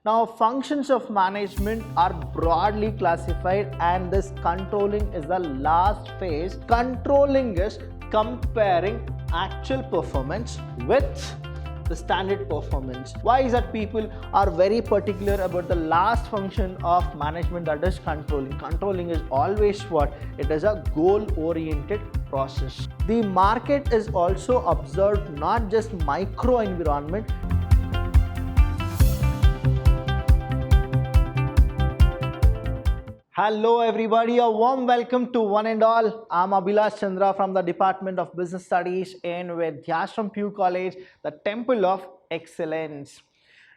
Now, functions of management are broadly classified, and this controlling is the last phase. Controlling is comparing actual performance with the standard performance. Why is that people are very particular about the last function of management, that is controlling? Controlling is always what? It is a goal-oriented process. The market is also observed not just micro environment. Hello everybody, a warm welcome to one and all. I'm Abhilash Chandra from the Department of Business Studies in Vidhyaashram PU College, the Temple of Excellence.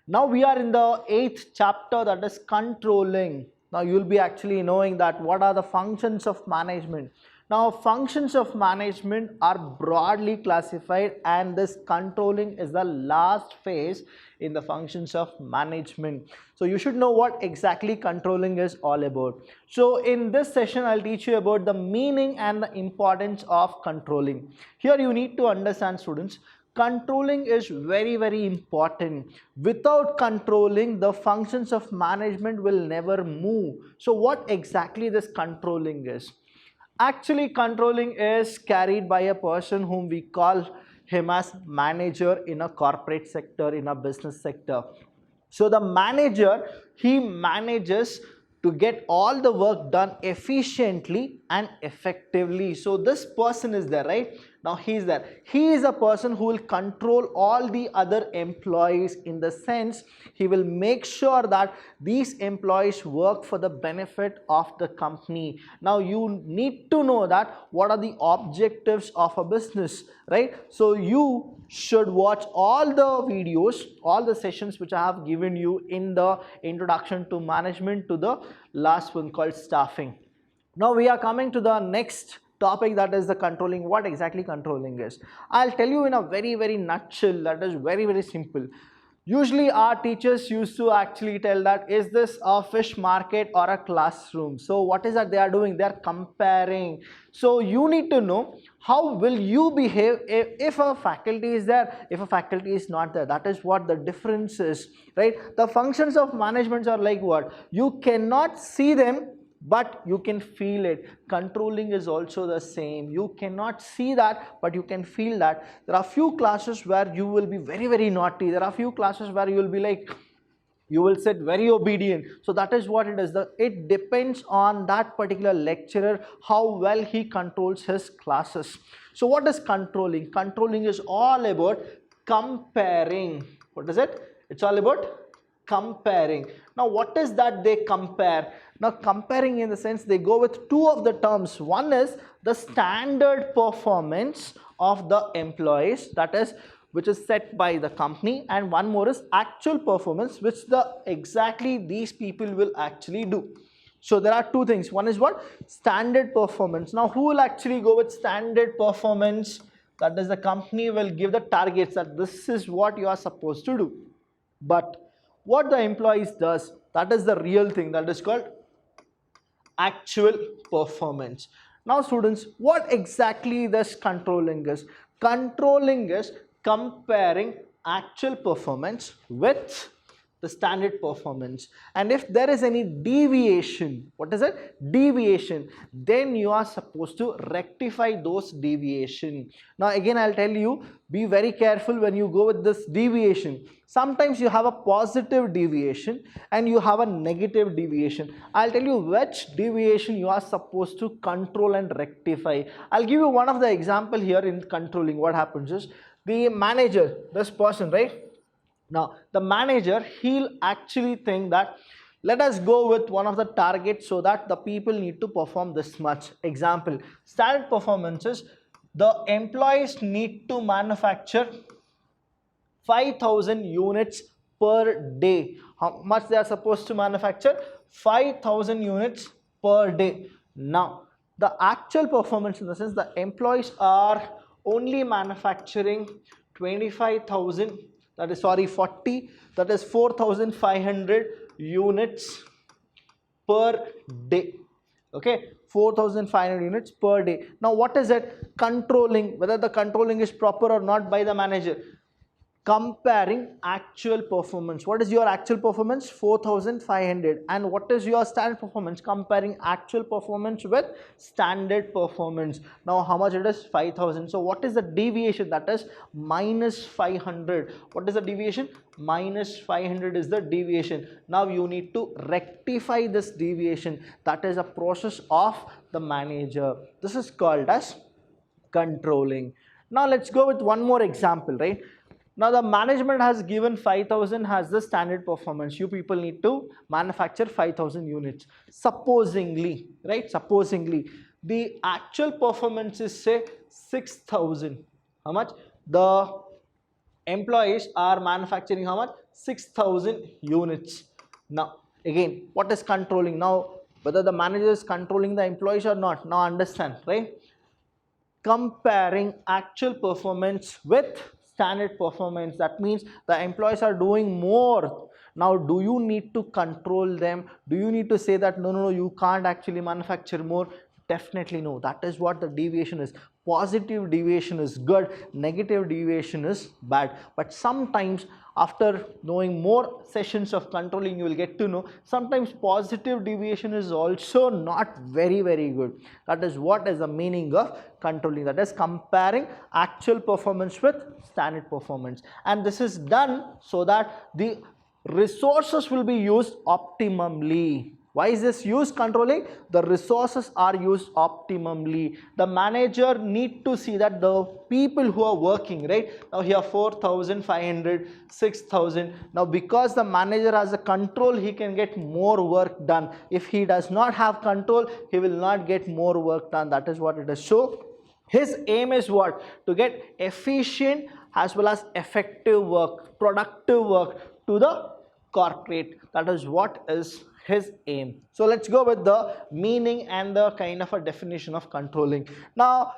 Now we are in the 8th chapter, that is controlling. Now you'll be actually knowing that what are the functions of management. Now functions of management are broadly classified, and this controlling is the last phase in the functions of management. So you should know what exactly controlling is all about. So in this session I'll teach you about the meaning and the importance of controlling. Here you need to understand, students, controlling is very important. Without controlling, the functions of management will never move. So what exactly this controlling is? Actually, controlling is carried by a person whom we call him as manager in a corporate sector, in a business sector. So the manager, he manages to get all the work done efficiently and effectively. So this person is there, right? Now he is there. He is a person who will control all the other employees, in the sense he will make sure that these employees work for the benefit of the company. Now you need to know that what are the objectives of a business, right? So you should watch all the videos, all the sessions which I have given you in the introduction to management to the last one called staffing. Now we are coming to the next topic, that is the controlling. What exactly controlling is? I'll tell you in a very nutshell, that is very simple. Usually our teachers used to actually tell that, is this a fish market or a classroom? So what is that they are doing? They are comparing. So you need to know how will you behave if a faculty is there, if a faculty is not there. That is what the difference is, right? The functions of management are like what? You cannot see them, but you can feel it. Controlling is also the same. You cannot see that, but you can feel that. There are few classes where you will be very naughty. There are few classes where you will be like, you will sit very obedient. So that is what it is. It depends on that particular lecturer, how well he controls his classes. So what is controlling? Controlling is all about comparing. What is it? It's all about comparing. Now what is that they compare? Now comparing in the sense they go with two of the terms. One is the standard performance of the employees, that is which is set by the company, and one more is actual performance, which exactly these people will actually do. So there are two things. One is what? Standard performance. Now who will actually go with standard performance? That is, the company will give the targets that this is what you are supposed to do. But what the employees does, that is the real thing, that is called actual performance. Now students, what exactly this controlling is? Controlling is comparing actual performance with the standard performance, and if there is any deviation, what is it? Deviation, then you are supposed to rectify those deviation. Now again I'll tell you, be very careful when you go with this deviation. Sometimes you have a positive deviation and you have a negative deviation. I'll tell you which deviation you are supposed to control and rectify. I'll give you one of the example here in controlling. What happens is, the manager, this person, right? Now the manager, he'll actually think that, let us go with one of the targets so that the people need to perform this much. Example, standard performances, the employees need to manufacture 5,000 units per day. How much they are supposed to manufacture? 5,000 units per day. Now the actual performance, in the sense the employees are only manufacturing 25,000, that is 40, that is 4,500 units per day. Okay, 4,500 units per day. Now what is it? Controlling, whether the controlling is proper or not by the manager. comparing actual performance. What is your actual performance? 4,500. And what is your standard performance? Comparing actual performance with standard performance. Now how much it is? 5,000. So what is the deviation? That is minus 500. What is the deviation? Minus 500 is the deviation. Now you need to rectify this deviation. That is a process of the manager. This is called as controlling. Now let's go with one more example, right? Now the management has given 5,000 as the standard performance. You people need to manufacture 5,000 units. Supposingly, right? Supposingly, the actual performance is say 6,000. How much? The employees are manufacturing how much? 6,000 units. Now again, what is controlling? Now whether the manager is controlling the employees or not. Now understand, right? Comparing actual performance with standard performance. That means the employees are doing more. Now do you need to control them? Do you need to say that no, you can't actually manufacture more? Definitely no. That is what the deviation is. Positive deviation is good, negative deviation is bad. But sometimes after knowing more sessions of controlling, you will get to know sometimes positive deviation is also not very good. That is what is the meaning of controlling. That is comparing actual performance with standard performance. And this is done so that the resources will be used optimally. Why is this used? Controlling? The resources are used optimally. The manager need to see that the people who are working, right? Now here 4,500, 6,000. Now because the manager has a control, he can get more work done. If he does not have control, he will not get more work done. That is what it is. So his aim is what? To get efficient as well as effective work, productive work to the corporate. That is what is his aim. So let's go with the meaning and the kind of a definition of controlling. Now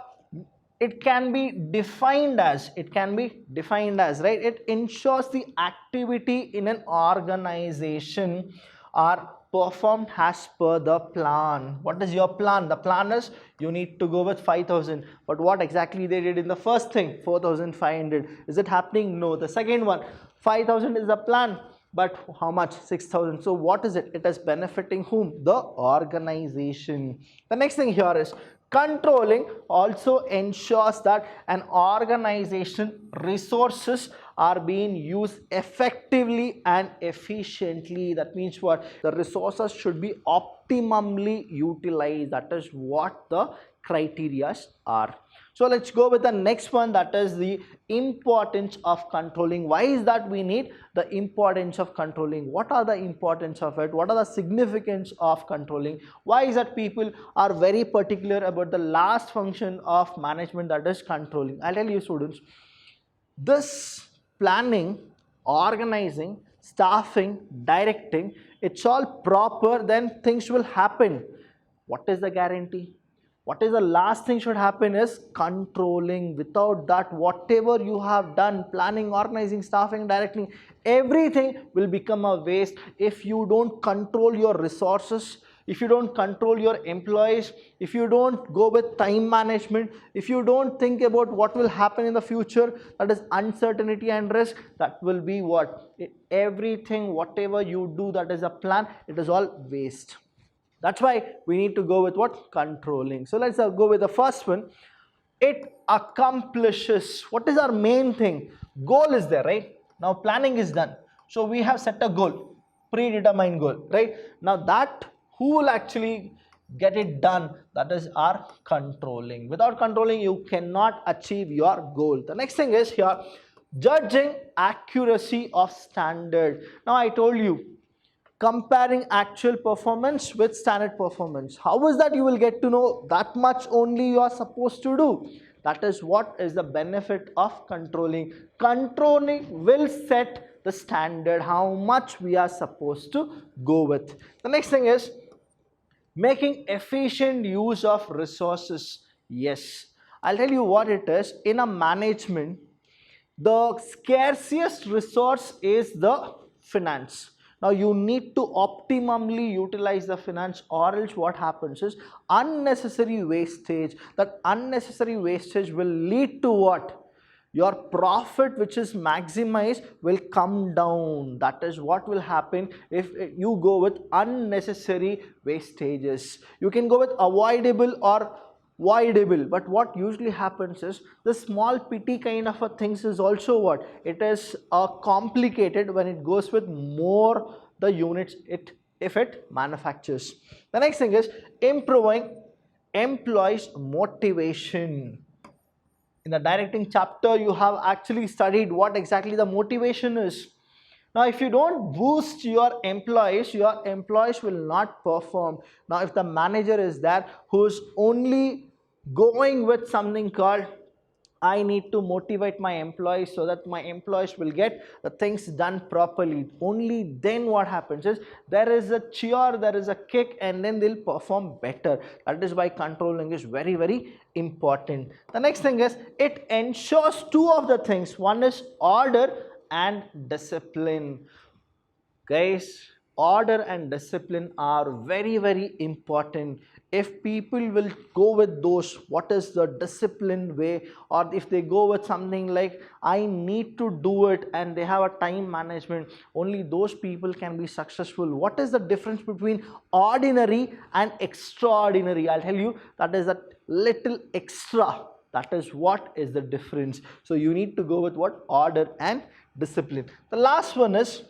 it can be defined as, right? It ensures the activity in an organization are performed as per the plan. What is your plan? The plan is you need to go with 5,000. But what exactly they did in the first thing? 4,500. Is it happening? No. The second one, 5,000 is the plan. But how much? 6,000. So what is it? It is benefiting whom? The organization. The next thing here is controlling also ensures that an organization resources are being used effectively and efficiently. That means what? The resources should be optimally utilized. That is what the criteria are. So let's go with the next one, that is the importance of controlling. Why is that we need the importance of controlling? What are the importance of it? What are the significance of controlling? Why is that people are very particular about the last function of management, that is controlling? I'll tell you students, this planning, organizing, staffing, directing, it's all proper, then things will happen. What is the guarantee? What is the last thing should happen is controlling. Without that, whatever you have done, planning, organizing, staffing, directing, everything will become a waste if you don't control your resources, if you don't control your employees, if you don't go with time management, if you don't think about what will happen in the future, that is uncertainty and risk, that will be what? Everything, whatever you do, that is a plan, it is all waste. That's why we need to go with what? Controlling. So let's go with the first one. It accomplishes. What is our main thing? Goal is there, right? Now planning is done. So we have set a goal, predetermined goal, right? Now that who will actually get it done? That is our controlling. Without controlling, you cannot achieve your goal. The next thing is here, judging accuracy of standard. Now I told you, comparing actual performance with standard performance. How is that you will get to know that much only you are supposed to do? That is what is the benefit of controlling. Controlling will set the standard, how much we are supposed to go with. The next thing is making efficient use of resources. Yes, I'll tell you what it is. In a management, the scarcest resource is the finance. Now you need to optimally utilize the finance, or else what happens is unnecessary wastage. That unnecessary wastage will lead to what? your profit which is maximized will come down. That is what will happen if you go with unnecessary wastages. You can go with avoidable or voidable, but what usually happens is the small petty kind of a things is also what it is complicated when it goes with more the units if it manufactures. The next thing is improving employees motivation. In the directing chapter you have actually studied what exactly the motivation is. Now if you don't boost your employees will not perform. Now if the manager is there who's only going with something called I need to motivate my employees so that my employees will get the things done properly, only then what happens is there is a cheer, there is a kick, and then they'll perform better. That is why controlling is very, very important. The next thing is it ensures two of the things. One is order and discipline. Guys, order and discipline are very, very important. If people will go with those, what is the disciplined way, or if they go with something like I need to do it and they have a time management, only those people can be successful. What is the difference between ordinary and extraordinary? I'll tell you, that is that little extra. That is what is the difference. So you need to go with what? Order and discipline. The last one is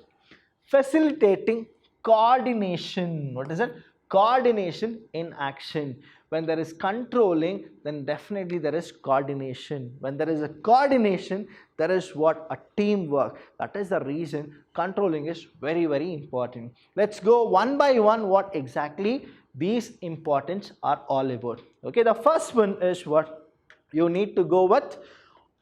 facilitating coordination. What is it? Coordination in action. When there is controlling, then definitely there is coordination. When there is a coordination, there is what? A teamwork. That is the reason controlling is very, very important. Let's go one by one what exactly these importance are all about. Okay, the first one is what? You need to go with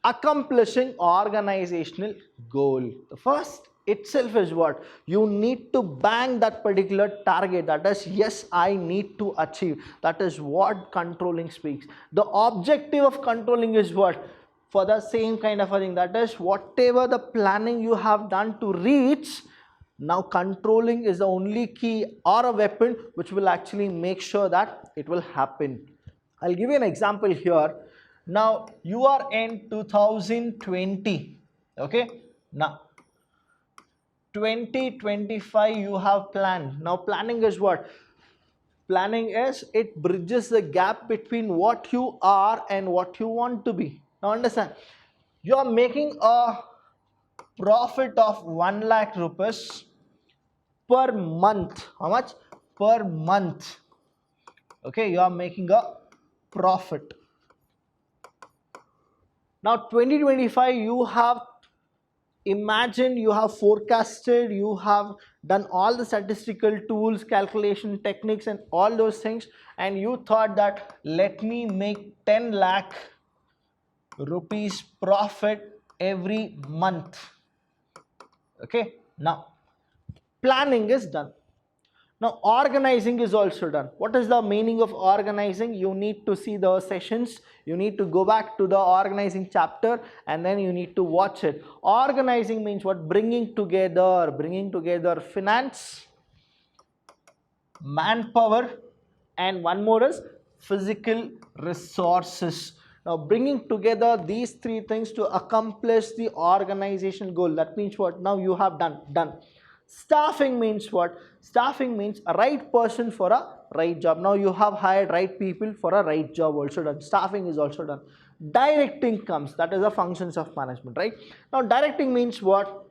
accomplishing organizational goal. The first itself is what? You need to bang that particular target. That is, yes, I need to achieve. That is what controlling speaks. The objective of controlling is what? For the same kind of a thing. That is, whatever the planning you have done to reach, now controlling is the only key or a weapon which will actually make sure that it will happen. I'll give you an example here. Now you are in 2020. Okay. Now 2025 you have planned. Now planning is what? Planning is it bridges the gap between what you are and what you want to be. Now understand, you are making a profit of 1 lakh rupees per month. How much? Per month. Okay, you are making a profit. Now 2025 you have imagined, you have forecasted, you have done all the statistical tools, calculation techniques and all those things, and you thought that let me make 10 lakh rupees profit every month. Okay, now planning is done. Now organizing is also done. What is the meaning of organizing? You need to see the sessions, you need to go back to the organizing chapter and then you need to watch it. Organizing means what? Bringing together finance, manpower, and one more is physical resources. Now bringing together these three things to accomplish the organization goal. That means what? Now you have done. Staffing means what? Staffing means a right person for a right job. Now you have hired right people for a right job, also done. Staffing is also done. Directing comes, that is the functions of management, right? Now directing means what?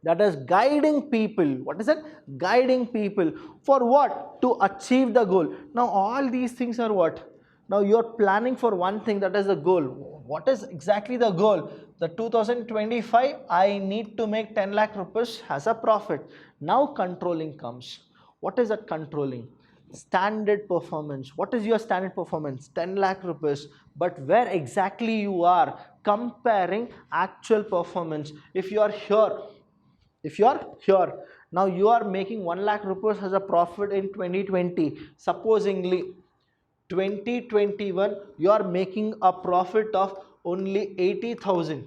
That is guiding people. What is it? Guiding people for what? To achieve the goal. Now all these things are what? Now you are planning for one thing, that is the goal. What is exactly the goal? The 2025 I need to make 10 lakh rupees as a profit. Now controlling comes. What is that controlling? Standard performance. What is your standard performance? 10 lakh rupees. But where exactly you are comparing actual performance? If you are here, now you are making 1 lakh rupees as a profit in 2020. Supposingly 2021 you are making a profit of only 80,000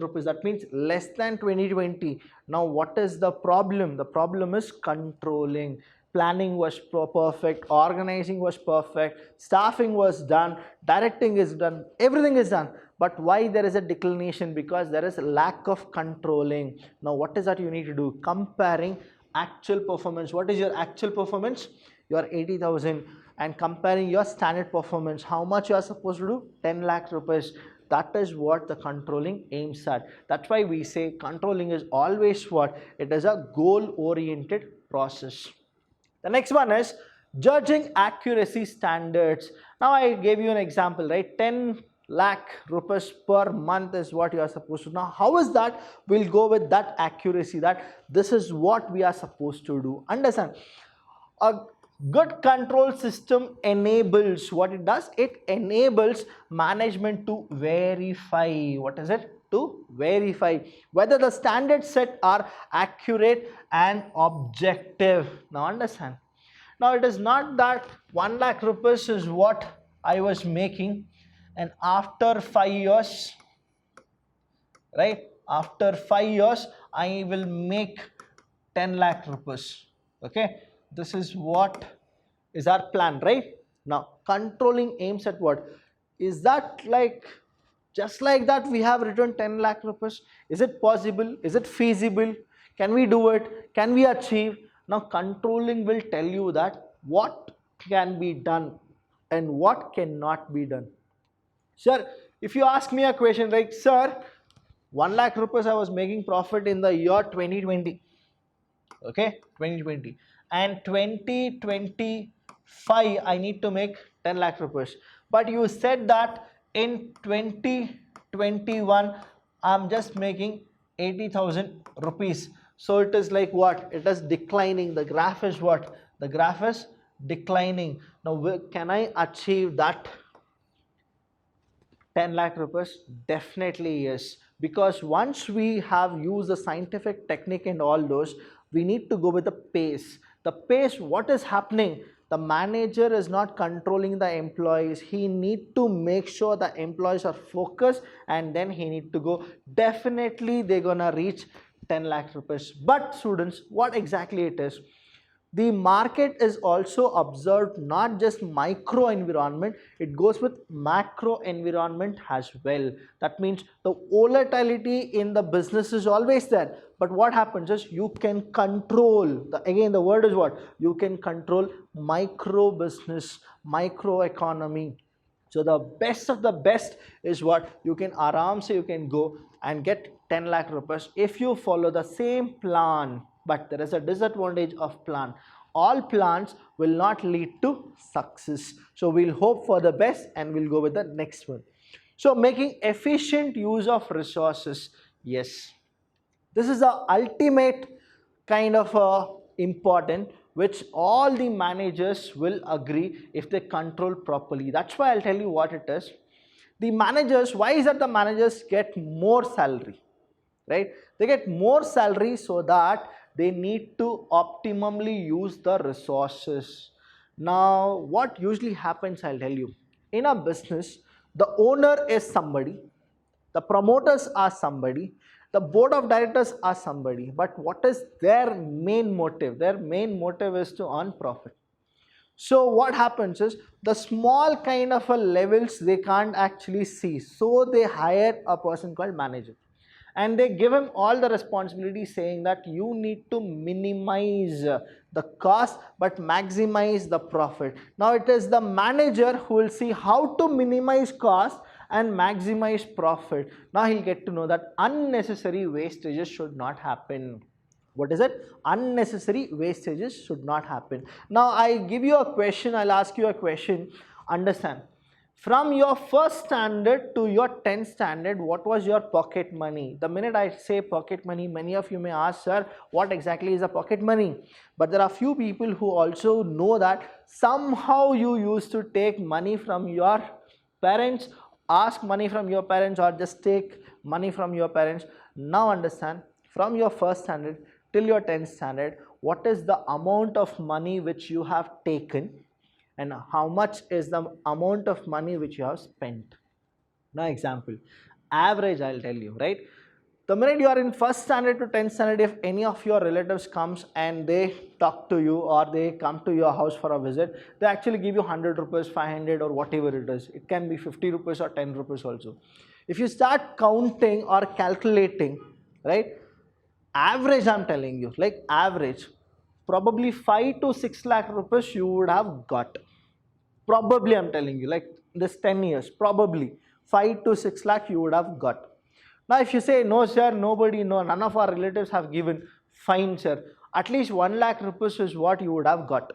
rupees. That means less than 2020. Now what is the problem? The problem is controlling. Planning was perfect, organizing was perfect, staffing was done, directing is done, everything is done. But why there is a declination? Because there is a lack of controlling. Now what is that you need to do? Comparing actual performance. What is your actual performance? Your 80,000, and comparing your standard performance. How much you are supposed to do? 10 lakh rupees. That is what the controlling aims at. That's why we say controlling is always what? It is a goal-oriented process. The next one is judging accuracy standards. Now I gave you an example, right? 10 lakh rupees per month is what you are supposed to. Now how is that? We'll go with that accuracy, that this is what we are supposed to do. Understand? A good control system enables, what it does? It enables management to verify. What is it? To verify whether the standards set are accurate and objective. Now understand. Now it is not that 1 lakh rupees is what I was making, and after 5 years, right? After 5 years, I will make 10 lakh rupees. Okay, this is what is our plan, right? Now controlling aims at what? Is that like just like that we have written 10 lakh rupees? Is it possible? Is it feasible? Can we do it? Can we achieve? Now controlling will tell you that what can be done and what cannot be done. Sir, if you ask me a question like, sir, 1 lakh rupees I was making profit in the year 2020, okay, 2020, and 2025 I need to make 10 lakh rupees, but you said that in 2021 I'm just making 80,000 rupees. So it is like what? It is declining. The graph is what? The graph is declining. Now can I achieve that 10 lakh rupees? Definitely yes, because once we have used the scientific technique and all those, we need to go with the pace. The pace, what is happening? The manager is not controlling the employees. He need to make sure the employees are focused, and then he need to go. Definitely they're gonna reach 10 lakh rupees. But students, what exactly it is? The market is also observed not just micro environment, it goes with macro environment as well. That means the volatility in the business is always there. But what happens is you can control, again the word is what? You can control micro business, micro economy. So the best of the best is what? You can you can go and get 10 lakh rupees if you follow the same plan. But there is a disadvantage of plan. All plans will not lead to success. So we'll hope for the best and we'll go with the next one. So making efficient use of resources. Yes, this is the ultimate kind of important, which all the managers will agree if they control properly. That's why I'll tell you what it is. The managers, why is that the managers get more salary? Right? They get more salary so that they need to optimally use the resources. Now what usually happens, I'll tell you. In a business, the owner is somebody, the promoters are somebody, the board of directors are somebody, but what is their main motive? Their main motive is to earn profit. So what happens is the small kind of a levels they can't actually see, so they hire a person called manager. And they give him all the responsibility, saying that you need to minimize the cost but maximize the profit. Now it is the manager who will see how to minimize cost and maximize profit. Now he'll get to know that unnecessary wastages should not happen. What is it? Unnecessary wastages should not happen. Now I give you a question, I'll ask you a question. Understand. From your first standard to your 10th standard, what was your pocket money? The minute I say pocket money, many of you may ask, sir, what exactly is a pocket money? But there are few people who also know that somehow you used to take money from your parents, ask money from your parents, or just take money from your parents. Now understand, from your first standard till your 10th standard, what is the amount of money which you have taken, and how much is the amount of money which you have spent. Now example, average I'll tell you, right? The minute you are in first standard to 10th standard, if any of your relatives comes and they talk to you or they come to your house for a visit, they actually give you 100 rupees, 500 or whatever it is. It can be 50 rupees or 10 rupees also. If you start counting or calculating, right, average, I'm telling you, like average, probably 5 to 6 lakh rupees you would have got. Probably, I'm telling you, like this 10 years, probably 5 to 6 lakh you would have got. Now, if you say, no, sir, nobody, no, none of our relatives have given, fine, sir. At least 1 lakh rupees is what you would have got.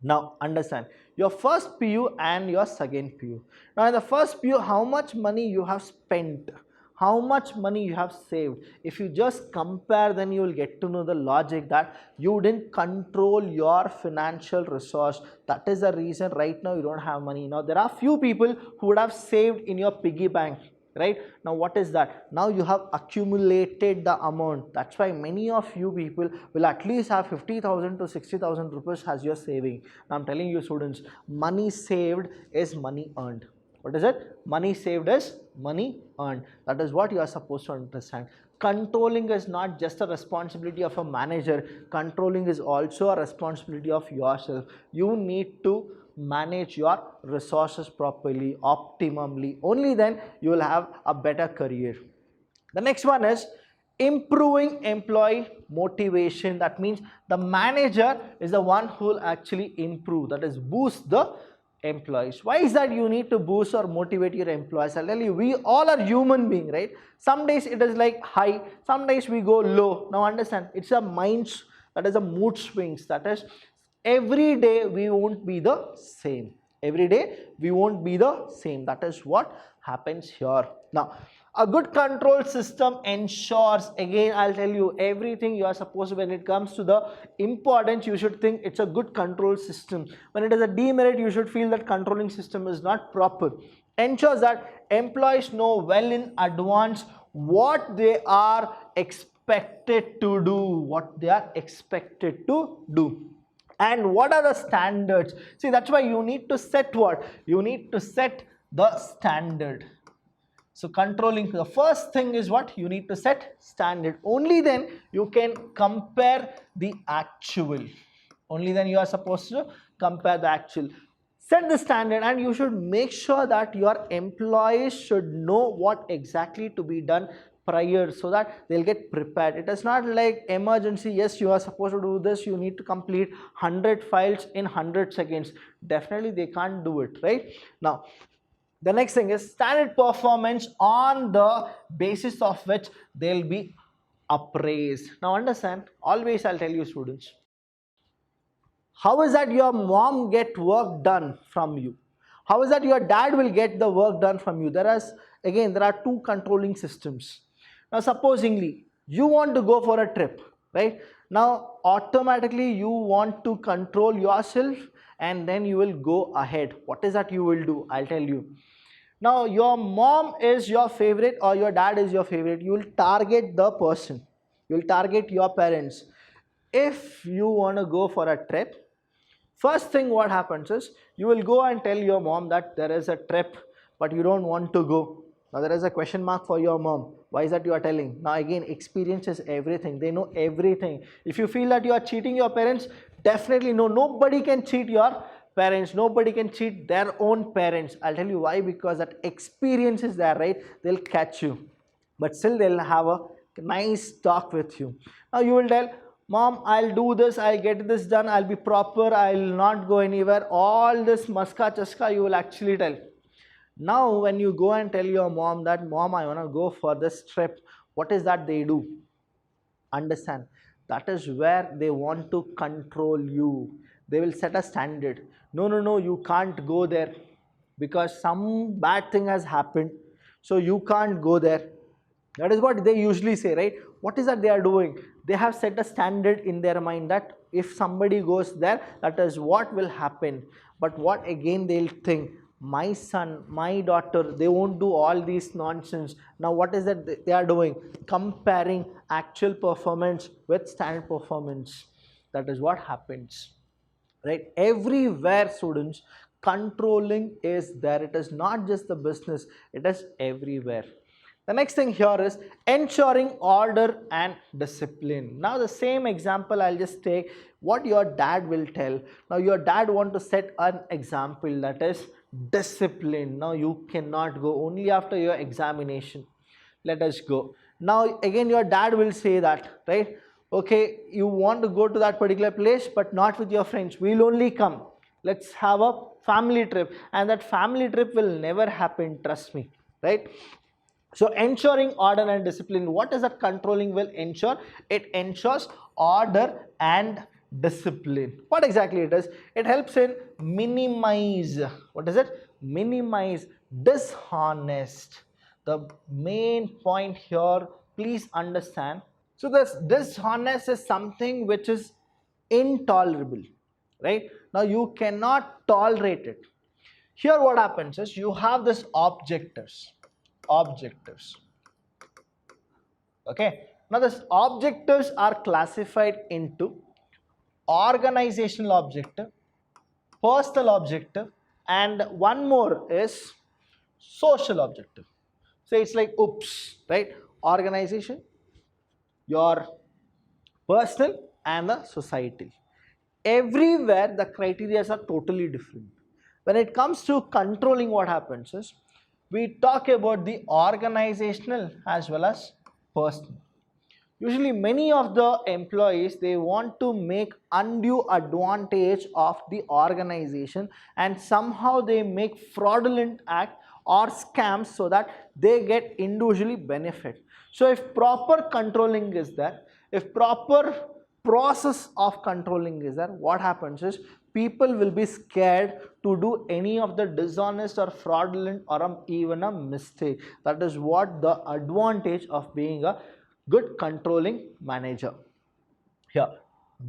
Now, understand your first PU and your second PU. Now, in the first PU, how much money you have spent, how much money you have saved. If you just compare, then you will get to know the logic that you didn't control your financial resource. That is the reason right now you don't have money. Now, there are few people who would have saved in your piggy bank. Right now, what is that? Now you have accumulated the amount. That's why many of you people will at least have 50,000 to 60,000 rupees as your saving. Now I'm telling you, students, money saved is money earned. What is it? Money saved is money earned. That is what you are supposed to understand. Controlling is not just a responsibility of a manager. Controlling is also a responsibility of yourself. You need to manage your resources properly, optimally. Only then you will have a better career. The next one is improving employee motivation. That means the manager is the one who will actually improve, that is boost the employees. Why is that you need to boost or motivate your employees? I'll tell you, we all are human beings, right? Some days it is like high, some days we go low. Now understand, it's a minds, that is a mood swings. That is, every day we won't be the same. Every day we won't be the same. That is what happens here. Now, a good control system ensures, again I'll tell you, everything you are supposed to, when it comes to the importance, you should think it's a good control system. When it is a demerit, you should feel that controlling system is not proper. Ensures that employees know well in advance what they are expected to do, what they are expected to do. And what are the standards? See, that's why you need to set what? You need to set the standard. So controlling, the first thing is what? You need to set standard. Only then you can compare the actual. Only then you are supposed to compare the actual. Set the standard, and you should make sure that your employees should know what exactly to be done prior, so that they'll get prepared. It is not like emergency. Yes, you are supposed to do this, you need to complete 100 files in 100 seconds. Definitely they can't do it, right? Now, the next thing is standard performance, on the basis of which they'll be appraised. Now understand, always I'll tell you, students, how is that your mom get work done from you? How is that your dad will get the work done from you? There are two controlling systems. Now supposingly you want to go for a trip, right? Now automatically you want to control yourself, and then you will go ahead. What is that you will do? I'll tell you. Now your mom is your favorite or your dad is your favorite. You will target the person. You will target your parents. If you want to go for a trip, first thing what happens is you will go and tell your mom that there is a trip, but you don't want to go. Now there is a question mark for your mom. Why is that you are telling? Now again, experience is everything. They know everything. If you feel that you are cheating your parents, definitely no, nobody can cheat your parents. Nobody can cheat their own parents. I'll tell you why. Because that experience is there, right? They'll catch you, but still they'll have a nice talk with you. Now you will tell, Mom, I'll do this, I'll get this done, I'll be proper, I'll not go anywhere. All this maska chaska you will actually tell. Now when you go and tell your mom that, Mom, I want to go for this trip, what is that they do? Understand, that is where they want to control you. They will set a standard. No, you can't go there because some bad thing has happened, so you can't go there. That is what they usually say, right? What is that they are doing? They have set a standard in their mind that if somebody goes there, that is what will happen. But what again they'll think, my son, my daughter, they won't do all these nonsense. Now what is that they are doing? Comparing actual performance with standard performance. That is what happens, right? Everywhere, students, controlling is there. It is not just the business, it is everywhere. The next thing here is ensuring order and discipline. Now the same example I'll just take what your dad will tell. Now your dad want to set an example, that is discipline. Now you cannot go only after your examination. Let us go. Now again your dad will say that, right? Okay, you want to go to that particular place but not with your friends. We'll only come. Let's have a family trip, and that family trip will never happen, trust me, right? So ensuring order and discipline, what is that controlling will ensure? It ensures order and discipline. What exactly it is? It helps in minimize, what is it? Minimize dishonest. The main point here, please understand. So this dishonest is something which is intolerable, right? Now you cannot tolerate it. Here what happens is you have this objectives. Okay, now this objectives are classified into organizational objective, personal objective, and one more is social objective. So it's like oops, right? Organization, your personal, and the societal. Everywhere the criteria are totally different. When it comes to controlling, what happens is we talk about the organizational as well as personal. Usually many of the employees, they want to make undue advantage of the organization, and somehow they make fraudulent act or scams so that they get individually benefit. So if proper controlling is there, if proper process of controlling is there, what happens is people will be scared to do any of the dishonest or fraudulent or even a mistake. That is what the advantage of being a good controlling manager. Here,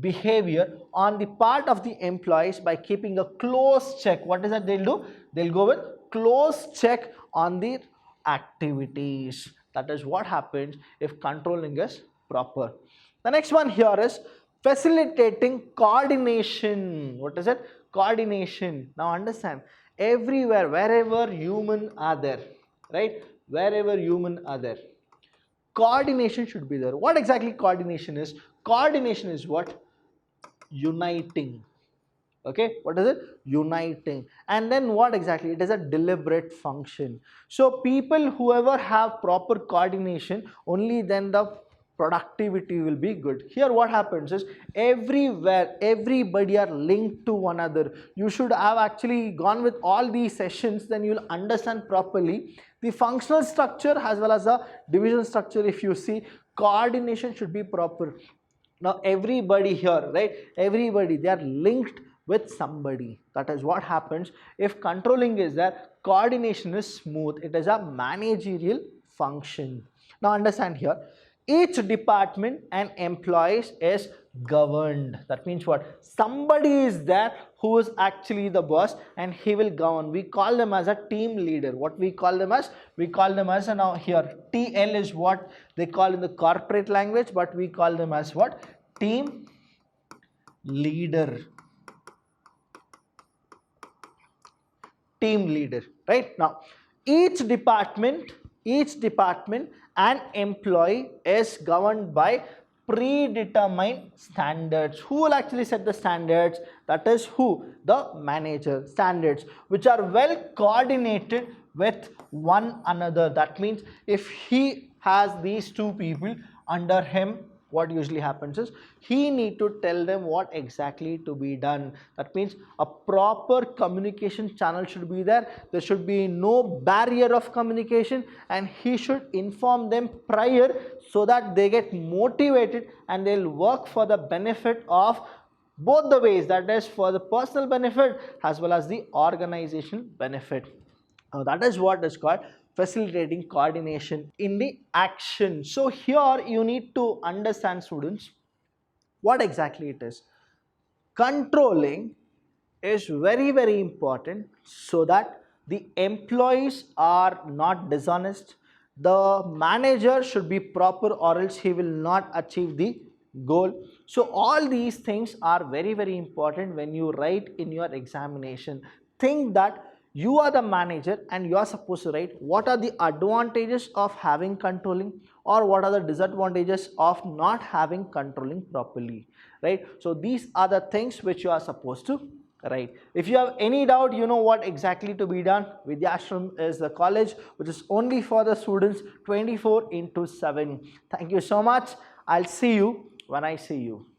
behavior on the part of the employees by keeping a close check. What is that they'll do? They'll go with close check on the activities. That is what happens if controlling is proper. The next one here is facilitating coordination. What is it? Coordination. Now understand, everywhere, wherever human are there, right? Wherever human are there, coordination should be there. What exactly coordination is? Coordination is what? Uniting. Okay, what is it? Uniting. And then what exactly? It is a deliberate function. So people, whoever have proper coordination, only then the productivity will be good. Here what happens is everywhere, everybody are linked to one another. You should have actually gone with all these sessions, then you will understand properly the functional structure as well as the division structure. If you see, coordination should be proper. Now everybody here, right, everybody, they are linked with somebody. That is what happens if controlling is there. Coordination is smooth. It is a managerial function. Now understand here, each department and employees is governed. That means what? Somebody is there who is actually the boss and he will govern. We call them as a team leader. What we call them as? We call them as, now here TL is what they call in the corporate language, but we call them as what? Team leader. Team leader, right? Now each department and employee is governed by predetermined standards. Who will actually set the standards? That is who? The manager. Standards which are well coordinated with one another. That means if he has these two people under him, what usually happens is he need to tell them what exactly to be done. That means a proper communication channel should be there. There should be no barrier of communication, and he should inform them prior so that they get motivated and they'll work for the benefit of both the ways, that is for the personal benefit as well as the organizational benefit. Now that is what is called facilitating coordination in the action. So here you need to understand, students, what exactly it is. Controlling is very, very important so that the employees are not dishonest. The manager should be proper or else he will not achieve the goal. So all these things are very, very important when you write in your examination. Think that You are the manager and you are supposed to write what are the advantages of having controlling or what are the disadvantages of not having controlling properly, right? So these are the things which you are supposed to write. If you have any doubt, you know what exactly to be done. Vidhyaashram is the college which is only for the students 24/7. Thank you so much. I'll see you when I see you.